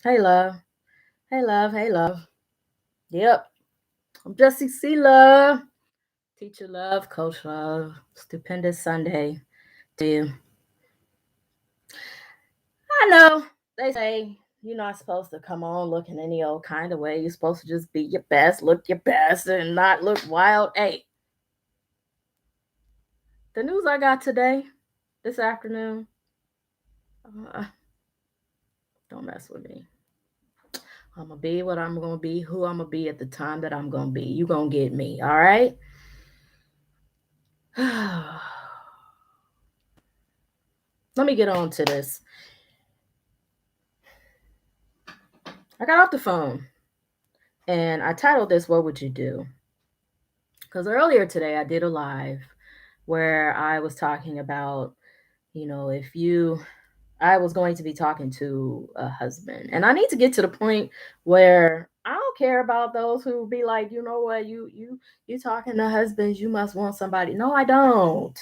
Hey, love. Hey, love. Hey, love. Yep. I'm Jesse C. Love. Teacher Love, Coach Love. Stupendous Sunday to you. I know they say you're not supposed to come on looking any old kind of way. You're supposed to just be your best, look your best, and not look wild. Hey, the news I got today, this afternoon, uh, don't mess with me. I'm going to be what I'm going to be, who I'm going to be at the time that I'm going to be. You going to get me, all right? Let me get on to this. I got off the phone and I titled this, What Would You Do? Because earlier today I did a live where I was talking about, if I was going to be talking to a husband. And I need to get to the point where I don't care about those who be like, you know what, you talking to husbands, you must want somebody. No, I don't.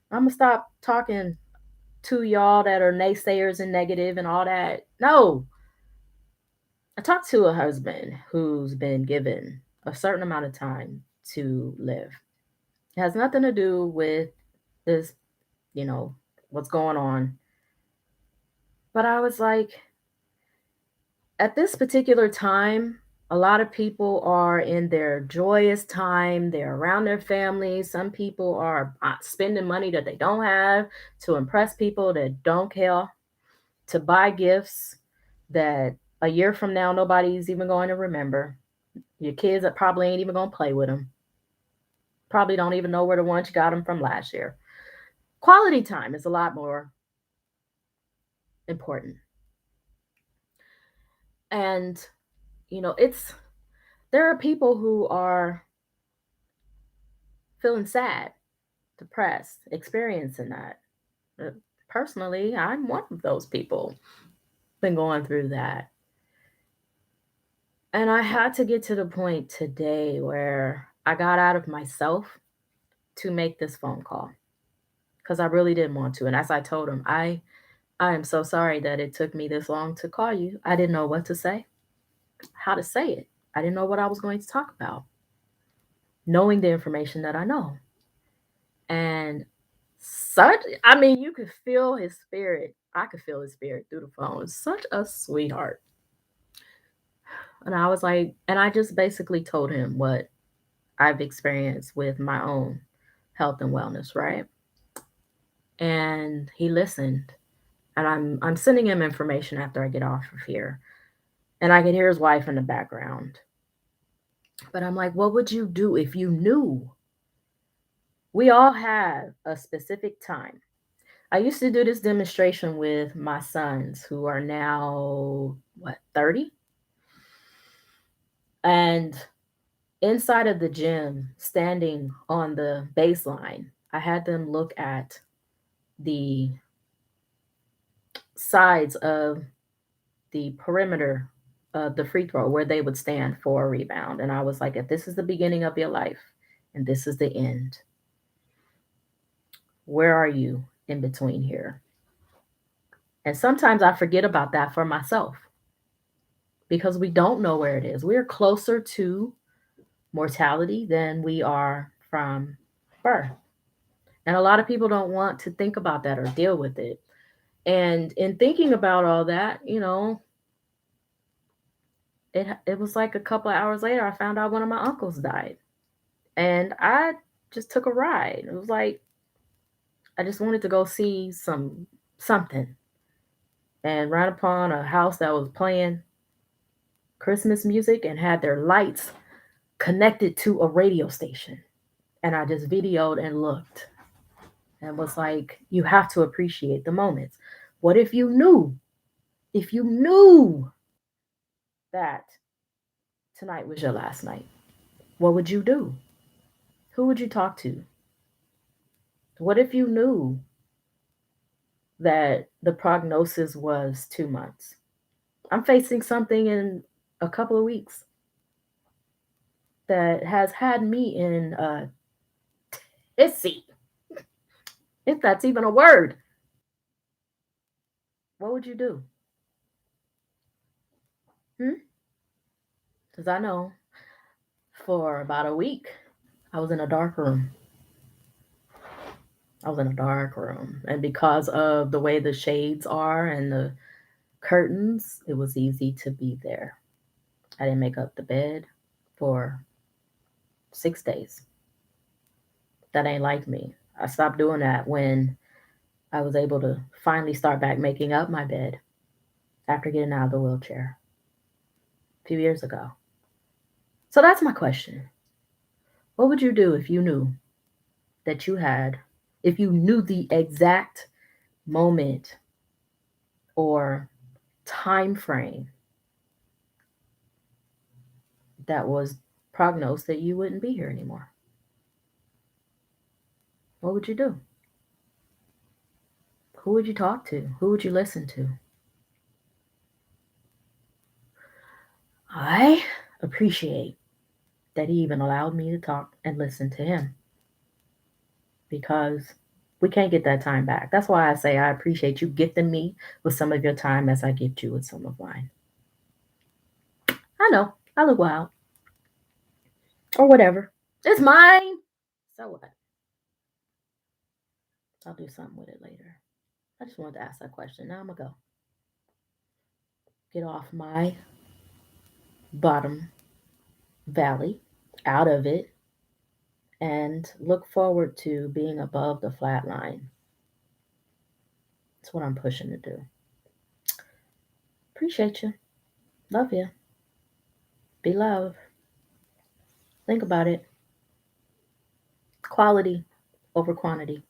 I'm gonna stop talking to y'all that are naysayers and negative and all that. No, I talked to a husband who's been given a certain amount of time to live. It has nothing to do with this, you know, what's going on. But I was like, at this particular time, a lot of people are in their joyous time. They're around their families. Some people are spending money that they don't have to impress people that don't care, to buy gifts that a year from now nobody's even going to remember. Your kids that probably ain't even gonna play with them. Probably don't even know where the ones you got them from last year. Quality time is a lot more important. And it's there are people who are feeling sad, depressed, experiencing that. Uh, Personally, I'm one of those people. Been going through that. And I had to get to the point today where I got out of myself to make this phone call because I really didn't want to. And as I told him, I am so sorry that it took me this long to call you. I didn't know what to say, how to say it. I didn't know what I was going to talk about, knowing the information that I know. And I mean, you could feel his spirit. I could feel his spirit through the phone. Such a sweetheart. And I was like, and I just basically told him what I've experienced with my own health and wellness, right? And he listened. And I'm sending him information after I get off of here. And I can hear his wife in the background. But I'm like, what would you do if you knew? We all have a specific time. I used to do this demonstration with my sons who are now, what, 30? And inside of the gym, standing on the baseline, I had them look at the sides of the perimeter of the free throw where they would stand for a rebound. And I was like, if this is the beginning of your life and this is the end, where are you in between here? And sometimes I forget about that for myself because we don't know where it is. We're closer to mortality than we are from birth. And a lot of people don't want to think about that or deal with it. And in thinking about all that, it was like a couple of hours later, I found out one of my uncles died. And I just took a ride. It was like I just wanted to go see something and ran upon a house that was playing Christmas music and had their lights connected to a radio station. And I just videoed and looked and was like, you have to appreciate the moments. What if you knew that tonight was your last night? What would you do? Who would you talk to? What if you knew that the prognosis was 2 months? I'm facing something in a couple of weeks that has had me in a hissy, if that's even a word. What would you do? Because I know for about a week, I was in a dark room. I was in a dark room. And because of the way the shades are and the curtains, it was easy to be there. I didn't make up the bed for 6 days. That ain't like me. I stopped doing that when I was able to finally start back making up my bed after getting out of the wheelchair a few years ago. So that's my question. What would you do if you knew that you had, if you knew the exact moment or time frame that was prognosed that you wouldn't be here anymore? What would you do? Who would you talk to? Who would you listen to? I appreciate that he even allowed me to talk and listen to him because we can't get that time back. That's why I say I appreciate you gifting me with some of your time as I gift you with some of mine. I know, I look wild or whatever. It's mine. So what? I'll do something with it later. I just wanted to ask that question. Now I'm going to go get off my bottom valley, out of it, and look forward to being above the flat line. That's what I'm pushing to do. Appreciate you. Love you. Be love. Think about it. Quality over quantity.